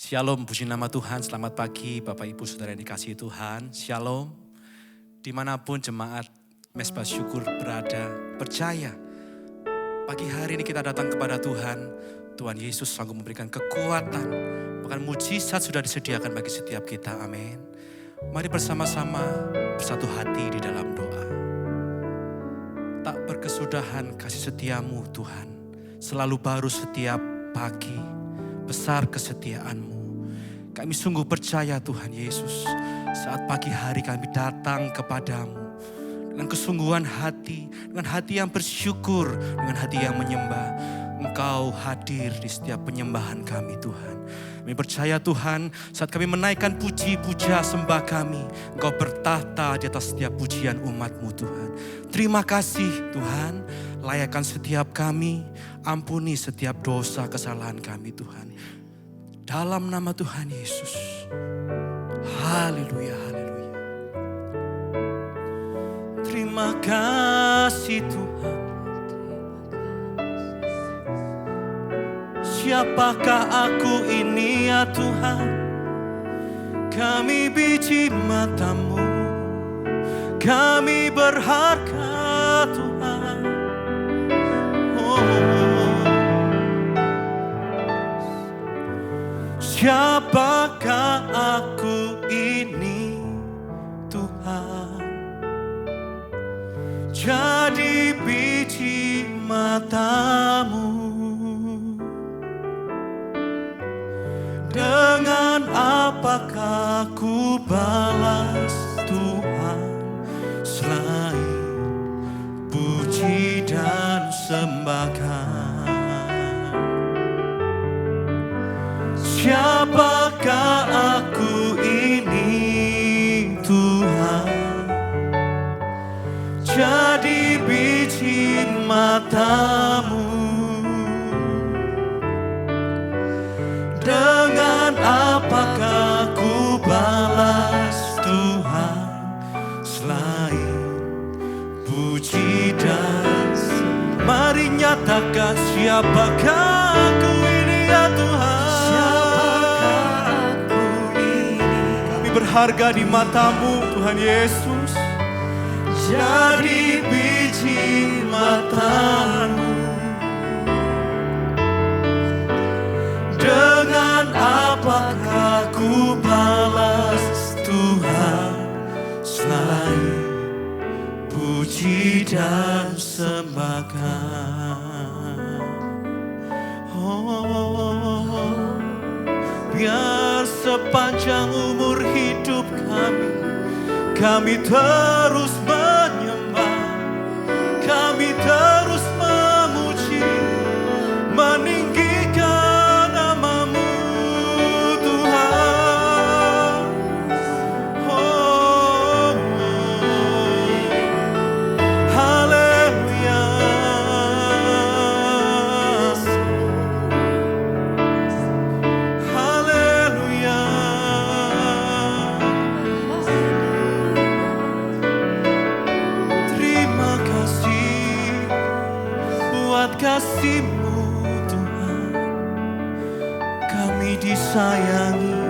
Shalom, puji nama Tuhan, selamat pagi Bapak Ibu Saudara yang dikasihi Tuhan. Shalom, dimanapun jemaat Mesbah Syukur berada, percaya pagi hari ini kita datang kepada Tuhan. Tuhan Yesus sanggup memberikan kekuatan, bahkan mujizat sudah disediakan bagi setiap kita, amin. Mari bersama-sama bersatu hati di dalam doa. Tak berkesudahan kasih setiamu Tuhan, selalu baru setiap pagi, besar kesetiaan-Mu. Kami sungguh percaya Tuhan Yesus, saat pagi hari kami datang kepadamu dengan kesungguhan hati, dengan hati yang bersyukur, dengan hati yang menyembah. Engkau hadir di setiap penyembahan kami Tuhan. Kami percaya Tuhan, saat kami menaikkan puji-puja sembah kami, Engkau bertahta di atas setiap pujian umat-Mu Tuhan. Terima kasih Tuhan, layakkan setiap kami, ampuni setiap dosa kesalahan kami Tuhan. Dalam nama Tuhan Yesus. Haleluya, haleluya. Terima kasih Tuhan. Siapakah aku ini ya Tuhan? Kami biji mata-Mu, kami berharga Tuhan. Siapakah aku ini Tuhan? Jadi biji mata-Mu. Dengan apakah ku balas Tuhan, selain puji dan sembahkan? Siapakah aku ini Tuhan? Jadi biji mata-Mu. Dengan apakah ku balas Tuhan, selain puji dan sembah? Mari nyatakan siapakah aku ini ya Tuhan? Berharga di mata-Mu Tuhan Yesus. Jadi biji mata-Mu. Dengan apakah ku balas Tuhan, selain puji dan sembahkan? Oh, biar sepanjang umur hidup kami terus menyembah, kami terus memuji, meninggikan nama-Mu Tuhan. Oh, haleluya. Kasih-Mu Tuhan, kami disayangi,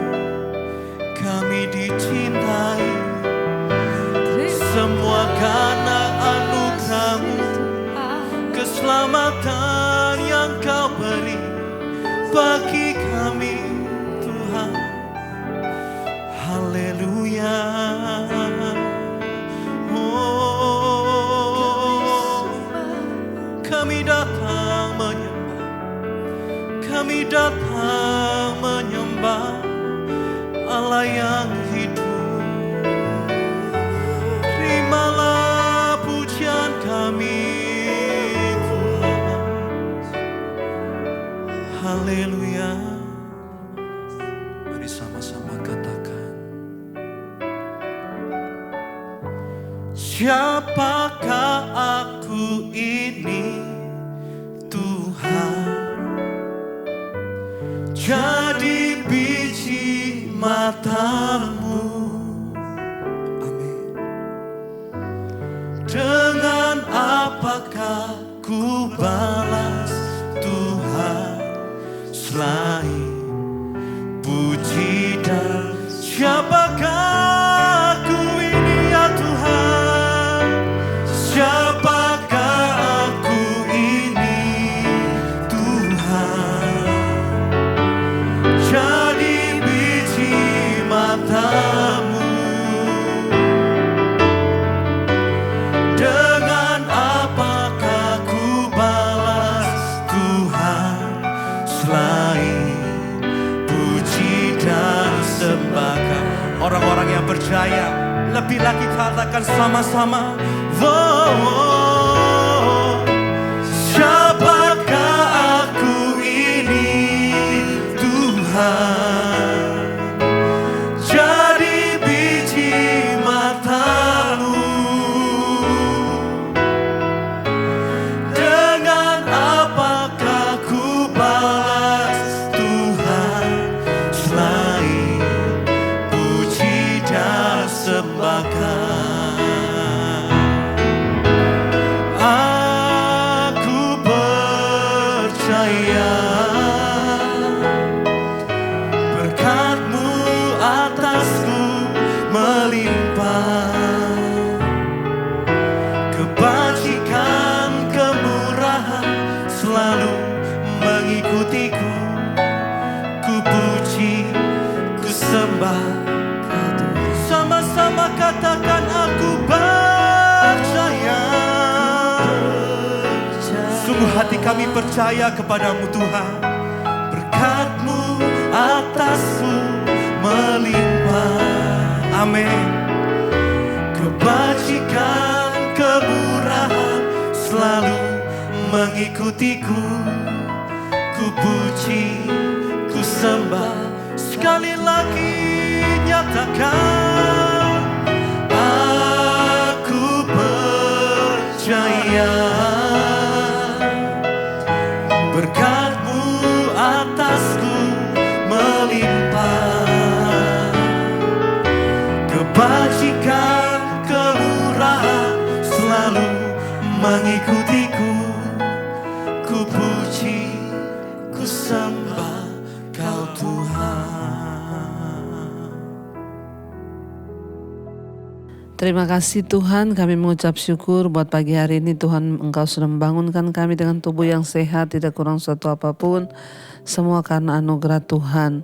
kami dicintai, semua karena anugerah-Mu, keselamatan yang Kau beri bagi kami Tuhan. Haleluya. Kami datang menyembah, kami datang menyembah Allah yang hidup. Terimalah pujian kami Tuhan. Haleluya. Mari sama-sama katakan, siapakah aku ini Tuhan? Jadi biji mata-Mu. Amin. Dengan apakah ku balas Tuhan, selain puji percaya. Lebih lagi katakan sama-sama. Oh, siapakah aku ini Tuhan? Jadi biji matamu. Dengan apakah ku balas Tuhan selain puji dan sembahkan? Aku percaya berkat-Mu atasku melimpah, kebajikan kemurahan selalu mengikutiku. Ku puji, ku sembah. Sama-sama katakan aku percaya. Sungguh hati kami percaya kepadamu Tuhan. Berkat-Mu atasku melimpah. Amin. Kebajikan kemurahan selalu mengikutiku. Ku puji, ku sembah. Sekali lagi nyatakan, aku percaya berkat-Mu atasku melimpah, kebajikan kemurahan selalu mengikutiku. Ku puji, ku sembah Kau Tuhan. Terima kasih Tuhan, kami mengucap syukur buat pagi hari ini. Tuhan, Engkau sudah membangunkan kami dengan tubuh yang sehat, tidak kurang suatu apapun. Semua karena anugerah Tuhan.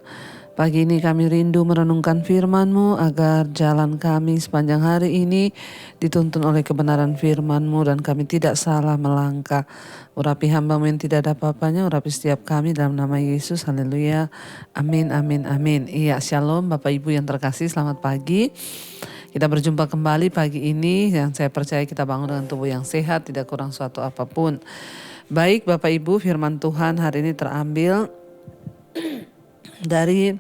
Pagi ini kami rindu merenungkan firman-Mu agar jalan kami sepanjang hari ini dituntun oleh kebenaran firman-Mu dan kami tidak salah melangkah. Urapi hamba-Mu yang tidak ada apa-apanya, urapi setiap kami dalam nama Yesus. Haleluya. Amin, amin, amin. Iya, shalom Bapak Ibu yang terkasih, selamat pagi. Kita berjumpa kembali pagi ini yang saya percaya kita bangun dengan tubuh yang sehat, tidak kurang suatu apapun. Baik Bapak Ibu, firman Tuhan hari ini terambil dari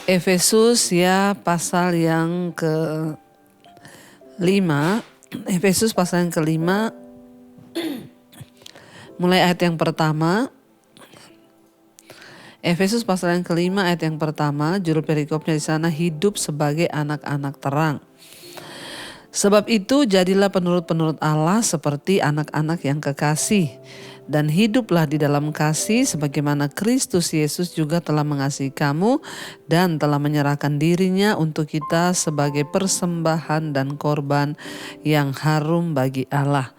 Efesus ya, pasal yang ke-5. Efesus pasal yang ke-5 mulai ayat yang pertama. Efesus pasal yang ke-5 ayat yang pertama, judul perikopnya di sana, hidup sebagai anak-anak terang. Sebab itu jadilah penurut-penurut Allah seperti anak-anak yang kekasih, dan hiduplah di dalam kasih sebagaimana Kristus Yesus juga telah mengasihi kamu dan telah menyerahkan dirinya untuk kita sebagai persembahan dan korban yang harum bagi Allah.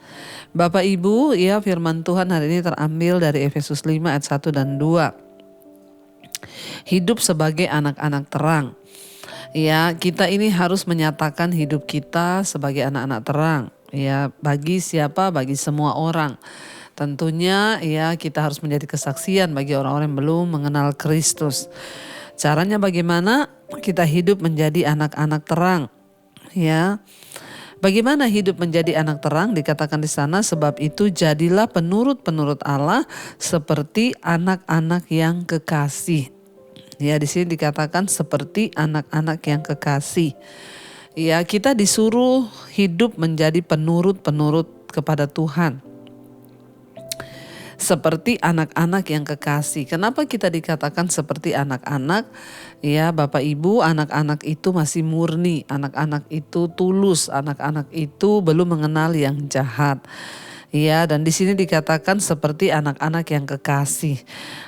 Bapak Ibu, ya, firman Tuhan hari ini terambil dari Efesus 5 ayat 1 dan 2. Hidup sebagai anak-anak terang. Ya, kita ini harus menyatakan hidup kita sebagai anak-anak terang. Ya, bagi siapa? Bagi semua orang. Tentunya ya kita harus menjadi kesaksian bagi orang-orang yang belum mengenal Kristus. Caranya bagaimana? Kita hidup menjadi anak-anak terang. Ya. Bagaimana hidup menjadi anak terang? Dikatakan di sana, sebab itu jadilah penurut-penurut Allah seperti anak-anak yang kekasih. Ya, di sini dikatakan seperti anak-anak yang kekasih. Ya, kita disuruh hidup menjadi penurut-penurut kepada Tuhan. Seperti anak-anak yang kekasih. Kenapa kita dikatakan seperti anak-anak? Ya, Bapak Ibu, anak-anak itu masih murni, anak-anak itu tulus, anak-anak itu belum mengenal yang jahat. Ya, dan di sini dikatakan seperti anak-anak yang kekasih.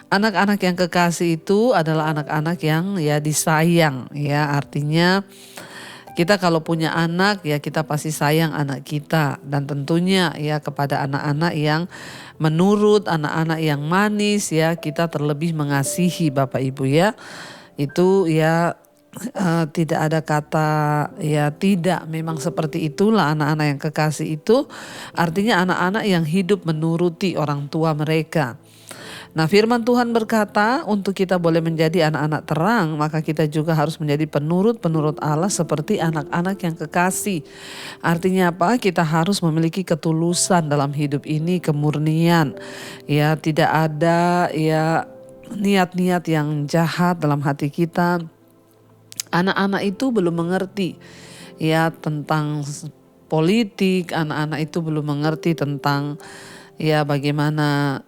Anak-anak yang kekasih itu adalah anak-anak yang ya disayang, ya, artinya kita kalau punya anak ya kita pasti sayang anak kita, dan tentunya ya kepada anak-anak yang menurut, anak-anak yang manis ya kita terlebih mengasihi Bapak Ibu ya. Itu ya tidak ada kata ya tidak, memang seperti itulah anak-anak yang kekasih itu, artinya anak-anak yang hidup menuruti orang tua mereka. Nah, firman Tuhan berkata untuk kita boleh menjadi anak-anak terang, maka kita juga harus menjadi penurut-penurut Allah seperti anak-anak yang kekasih. Artinya apa? Kita harus memiliki ketulusan dalam hidup ini, kemurnian. Ya, tidak ada ya niat-niat yang jahat dalam hati kita. Anak-anak itu belum mengerti ya tentang politik, anak-anak itu belum mengerti tentang ya bagaimana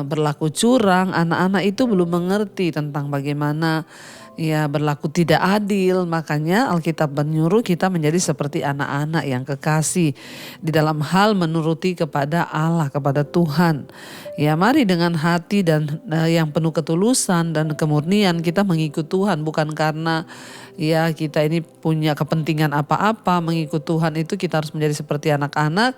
berlaku curang, anak-anak itu belum mengerti tentang bagaimana ya berlaku tidak adil. Makanya Alkitab menyuruh kita menjadi seperti anak-anak yang kekasih di dalam hal menuruti kepada Allah, kepada Tuhan. Ya, mari dengan hati dan yang penuh ketulusan dan kemurnian kita mengikut Tuhan, bukan karena ya kita ini punya kepentingan apa-apa. Mengikut Tuhan itu kita harus menjadi seperti anak-anak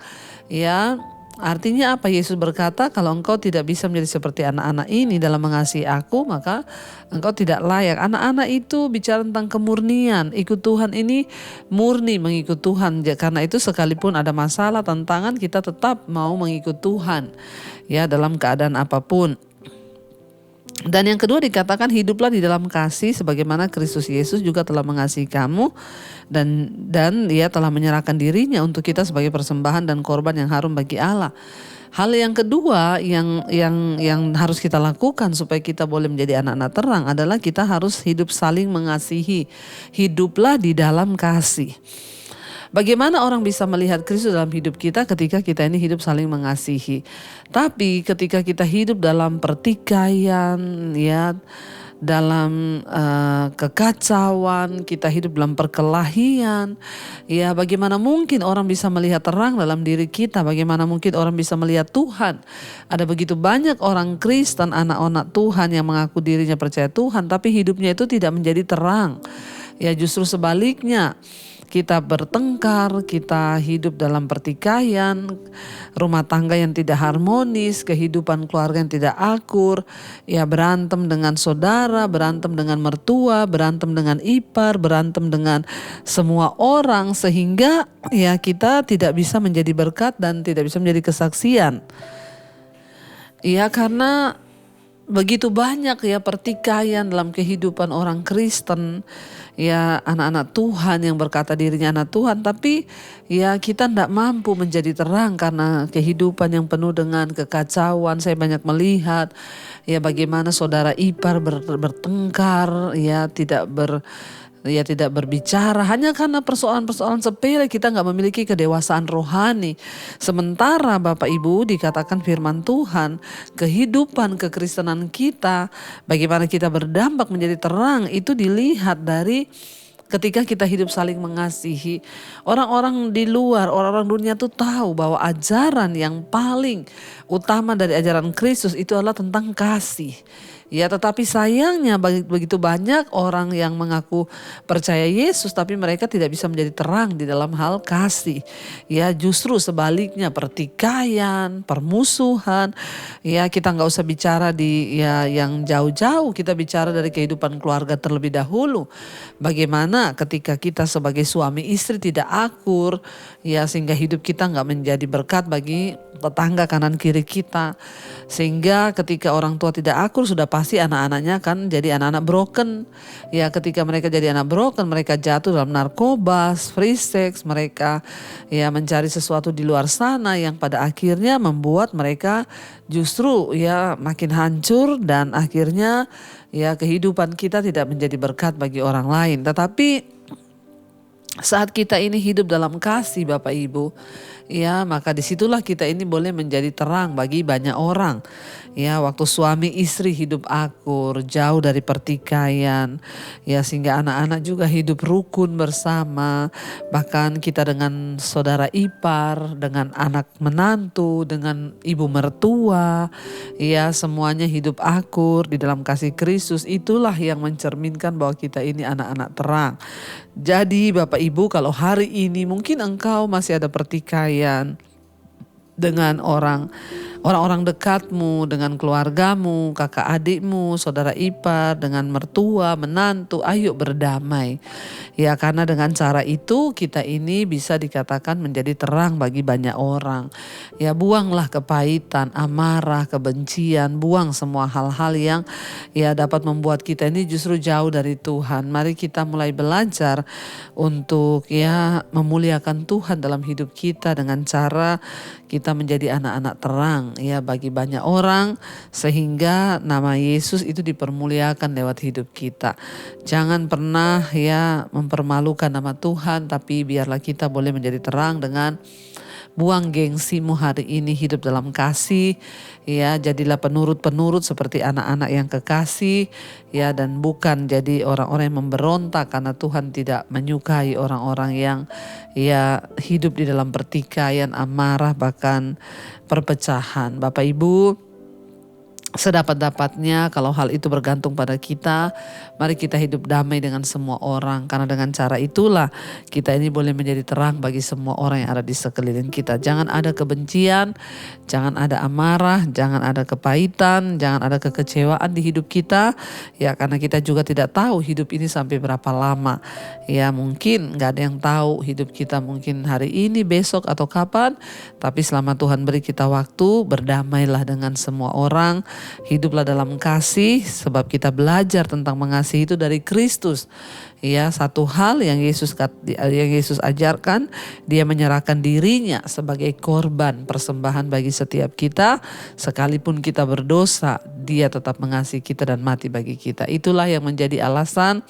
ya. Artinya apa? Yesus berkata, kalau engkau tidak bisa menjadi seperti anak-anak ini dalam mengasihi aku, maka engkau tidak layak. Anak-anak itu bicara tentang kemurnian. Ikut Tuhan ini murni mengikut Tuhan. Karena itu sekalipun ada masalah, tantangan, kita tetap mau mengikut Tuhan ya dalam keadaan apapun. Dan yang kedua dikatakan hiduplah di dalam kasih sebagaimana Kristus Yesus juga telah mengasihi kamu dan Dia telah menyerahkan dirinya untuk kita sebagai persembahan dan korban yang harum bagi Allah. Hal yang kedua yang harus kita lakukan supaya kita boleh menjadi anak-anak terang adalah kita harus hidup saling mengasihi. Hiduplah di dalam kasih. Bagaimana orang bisa melihat Kristus dalam hidup kita ketika kita ini hidup saling mengasihi. Tapi ketika kita hidup dalam pertikaian, ya, dalam kekacauan, kita hidup dalam perkelahian, ya bagaimana mungkin orang bisa melihat terang dalam diri kita? Bagaimana mungkin orang bisa melihat Tuhan? Ada begitu banyak orang Kristen, anak-anak Tuhan yang mengaku dirinya percaya Tuhan, tapi hidupnya itu tidak menjadi terang. Ya justru sebaliknya. Kita bertengkar, kita hidup dalam pertikaian, rumah tangga yang tidak harmonis, kehidupan keluarga yang tidak akur, ya berantem dengan saudara, berantem dengan mertua, berantem dengan ipar, berantem dengan semua orang, sehingga ya kita tidak bisa menjadi berkat dan tidak bisa menjadi kesaksian. Ya karena begitu banyak ya pertikaian dalam kehidupan orang Kristen. Ya anak-anak Tuhan yang berkata dirinya anak Tuhan, tapi ya kita tidak mampu menjadi terang karena kehidupan yang penuh dengan kekacauan. Saya banyak melihat ya bagaimana saudara ipar bertengkar, ya tidak berbicara hanya karena persoalan-persoalan sepele. Kita nggak memiliki kedewasaan rohani. Sementara Bapak Ibu dikatakan firman Tuhan, kehidupan kekristenan kita, bagaimana kita berdampak menjadi terang, itu dilihat dari ketika kita hidup saling mengasihi. Orang-orang di luar, orang-orang dunia tuh tahu bahwa ajaran yang paling utama dari ajaran Kristus itu adalah tentang kasih. Ya tetapi sayangnya begitu banyak orang yang mengaku percaya Yesus tapi mereka tidak bisa menjadi terang di dalam hal kasih. Ya justru sebaliknya pertikaian, permusuhan. Ya kita nggak usah bicara di ya yang jauh-jauh, kita bicara dari kehidupan keluarga terlebih dahulu. Bagaimana ketika kita sebagai suami istri tidak akur, ya sehingga hidup kita nggak menjadi berkat bagi tetangga kanan kiri kita. Sehingga ketika orang tua tidak akur sudah pasti anak-anaknya kan jadi anak-anak broken. Ya ketika mereka jadi anak broken, mereka jatuh dalam narkoba, free sex, mereka ya mencari sesuatu di luar sana yang pada akhirnya membuat mereka justru ya makin hancur dan akhirnya ya kehidupan kita tidak menjadi berkat bagi orang lain. Tetapi saat kita ini hidup dalam kasih Bapak Ibu, ya maka disitulah kita ini boleh menjadi terang bagi banyak orang. Ya waktu suami istri hidup akur, jauh dari pertikaian, ya sehingga anak-anak juga hidup rukun bersama. Bahkan kita dengan saudara ipar, dengan anak menantu, dengan ibu mertua, ya semuanya hidup akur di dalam kasih Kristus. Itulah yang mencerminkan bahwa kita ini anak-anak terang. Jadi Bapak Ibu, kalau hari ini mungkin engkau masih ada pertikaian dengan orang orang-orang dekatmu, dengan keluargamu, kakak adikmu, saudara ipar, dengan mertua, menantu, ayo berdamai. Ya, karena dengan cara itu kita ini bisa dikatakan menjadi terang bagi banyak orang. Ya, buanglah kepahitan, amarah, kebencian, buang semua hal-hal yang ya dapat membuat kita ini justru jauh dari Tuhan. Mari kita mulai belajar untuk ya memuliakan Tuhan dalam hidup kita dengan cara kita menjadi anak-anak terang ya bagi banyak orang, sehingga nama Yesus itu dipermuliakan lewat hidup kita. Jangan pernah ya mempermalukan nama Tuhan, tapi biarlah kita boleh menjadi terang dengan buang gengsimu hari ini, hidup dalam kasih, ya jadilah penurut-penurut seperti anak-anak yang kekasih, ya dan bukan jadi orang-orang yang memberontak, karena Tuhan tidak menyukai orang-orang yang ya hidup di dalam pertikaian, amarah, bahkan perpecahan. Bapak Ibu, sedapat-dapatnya kalau hal itu bergantung pada kita, mari kita hidup damai dengan semua orang, karena dengan cara itulah kita ini boleh menjadi terang bagi semua orang yang ada di sekeliling kita. Jangan ada kebencian, jangan ada amarah, jangan ada kepahitan, jangan ada kekecewaan di hidup kita, ya karena kita juga tidak tahu hidup ini sampai berapa lama. Ya mungkin gak ada yang tahu hidup kita mungkin hari ini, besok atau kapan, tapi selama Tuhan beri kita waktu, berdamailah dengan semua orang. Hiduplah dalam kasih, sebab kita belajar tentang mengasihi itu dari Kristus. Ya, satu hal yang Yesus ajarkan, dia menyerahkan dirinya sebagai korban persembahan bagi setiap kita, sekalipun kita berdosa, dia tetap mengasihi kita dan mati bagi kita. Itulah yang menjadi alasan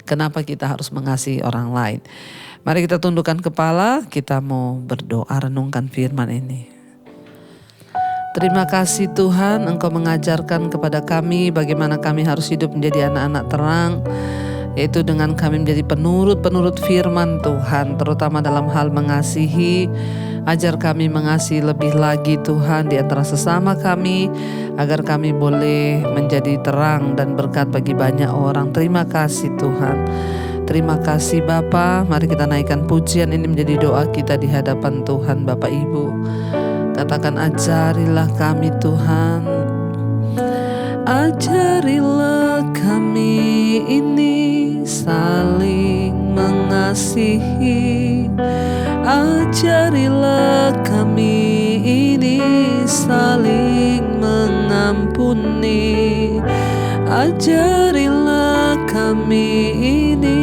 kenapa kita harus mengasihi orang lain. Mari kita tundukkan kepala, kita mau berdoa renungkan firman ini. Terima kasih Tuhan, Engkau mengajarkan kepada kami bagaimana kami harus hidup menjadi anak-anak terang, yaitu dengan kami menjadi penurut-penurut firman Tuhan, terutama dalam hal mengasihi. Ajar kami mengasihi lebih lagi Tuhan di antara sesama kami, agar kami boleh menjadi terang dan berkat bagi banyak orang. Terima kasih Tuhan. Terima kasih Bapa. Mari kita naikkan pujian ini menjadi doa kita di hadapan Tuhan. Bapak Ibu, katakan, ajarilah kami Tuhan, ajarilah kami ini saling mengasihi, ajarilah kami ini saling mengampuni, ajarilah kami ini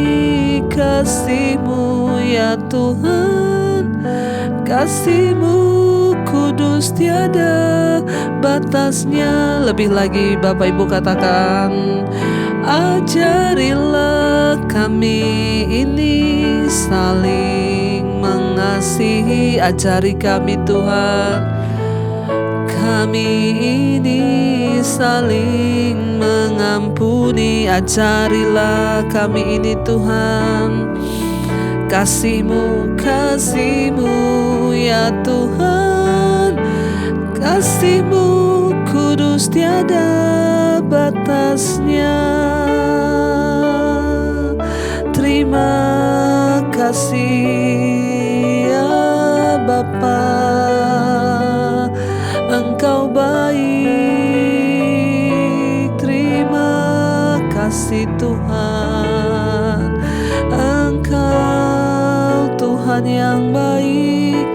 kasih-Mu ya Tuhan, kasih-Mu kudus tiada batasnya. Lebih lagi Bapak Ibu katakan, ajarilah kami ini saling mengasihi, ajari kami Tuhan, kami ini saling mengampuni, ajarilah kami ini Tuhan, kasih-Mu, kasih-Mu ya Tuhan, kasih-Mu kudus tiada batasnya. Terima kasih ya Bapa, Engkau baik. Terima kasih Tuhan, Engkau Tuhan yang baik.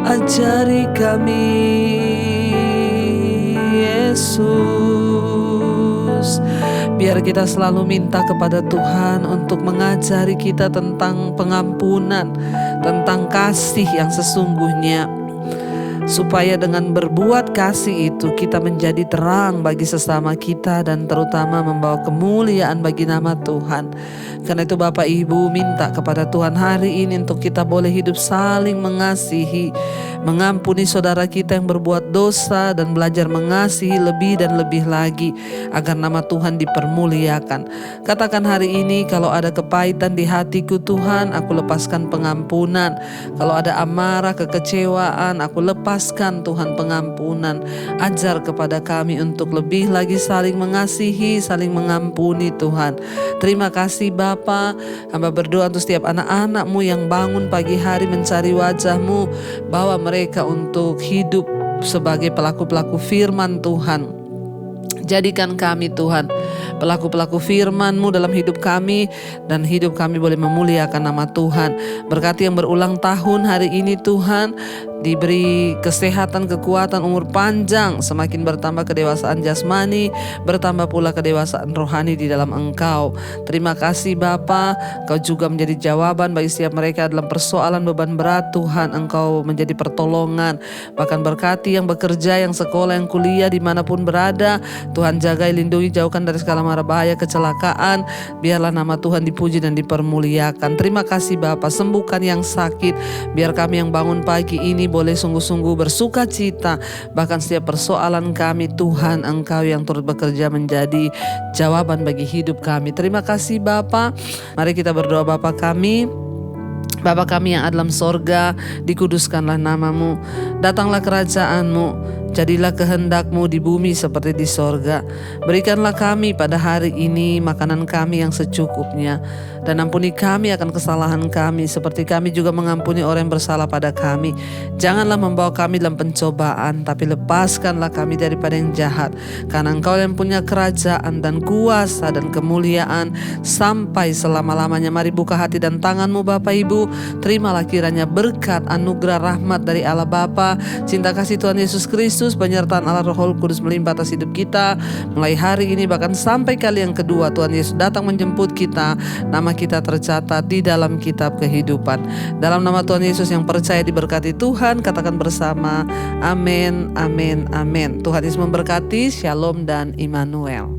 Ajari kami Yesus. Biar kita selalu minta kepada Tuhan untuk mengajari kita tentang pengampunan, tentang kasih yang sesungguhnya, supaya dengan berbuat kasih itu kita menjadi terang bagi sesama kita dan terutama membawa kemuliaan bagi nama Tuhan. Karena itu Bapak Ibu minta kepada Tuhan hari ini untuk kita boleh hidup saling mengasihi, mengampuni saudara kita yang berbuat dosa dan belajar mengasihi lebih dan lebih lagi agar nama Tuhan dipermuliakan. Katakan hari ini, kalau ada kepahitan di hatiku Tuhan, aku lepaskan pengampunan. Kalau ada amarah, kekecewaan, aku lepaskan Tuhan pengampunan. Ajar kepada kami untuk lebih lagi saling mengasihi, saling mengampuni Tuhan. Terima kasih Bapa. Hamba berdoa untuk setiap anak-anak-Mu yang bangun pagi hari mencari wajah-Mu, bawa mereka untuk hidup sebagai pelaku-pelaku firman Tuhan. Jadikan kami Tuhan pelaku-pelaku firman-Mu dalam hidup kami, dan hidup kami boleh memuliakan nama Tuhan. Berkati yang berulang tahun hari ini Tuhan, diberi kesehatan, kekuatan, umur panjang, semakin bertambah kedewasaan jasmani, bertambah pula kedewasaan rohani di dalam Engkau. Terima kasih Bapa, Engkau juga menjadi jawaban bagi setiap mereka dalam persoalan beban berat Tuhan. Engkau menjadi pertolongan, bahkan berkati yang bekerja, yang sekolah, yang kuliah, dimanapun berada. Tuhan jagai, lindungi, jauhkan dari segala mara bahaya, kecelakaan. Biarlah nama Tuhan dipuji dan dipermuliakan. Terima kasih Bapa, sembuhkan yang sakit. Biar kami yang bangun pagi ini boleh sungguh-sungguh bersuka cita. Bahkan setiap persoalan kami Tuhan, Engkau yang turut bekerja menjadi jawaban bagi hidup kami. Terima kasih Bapa. Mari kita berdoa. Bapa kami yang ada dalam sorga, dikuduskanlah namamu, datanglah kerajaan-Mu, jadilah kehendak-Mu di bumi seperti di sorga. Berikanlah kami pada hari ini makanan kami yang secukupnya, dan ampuni kami akan kesalahan kami, seperti kami juga mengampuni orang yang bersalah pada kami. Janganlah membawa kami dalam pencobaan, tapi lepaskanlah kami daripada yang jahat. Karena Engkau yang punya kerajaan dan kuasa dan kemuliaan sampai selama-lamanya. Mari buka hati dan tangan-Mu Bapak Ibu. Terimalah kiranya berkat, anugerah, rahmat dari Allah Bapa, cinta kasih Tuhan Yesus Kristus, penyertaan Allah Roh Kudus melimpah atas hidup kita mulai hari ini bahkan sampai kali yang kedua Tuhan Yesus datang menjemput kita. Nama kita tercatat di dalam kitab kehidupan. Dalam nama Tuhan Yesus yang percaya diberkati Tuhan, katakan bersama, amin, amin, amin. Tuhan Yesus memberkati. Shalom dan Immanuel.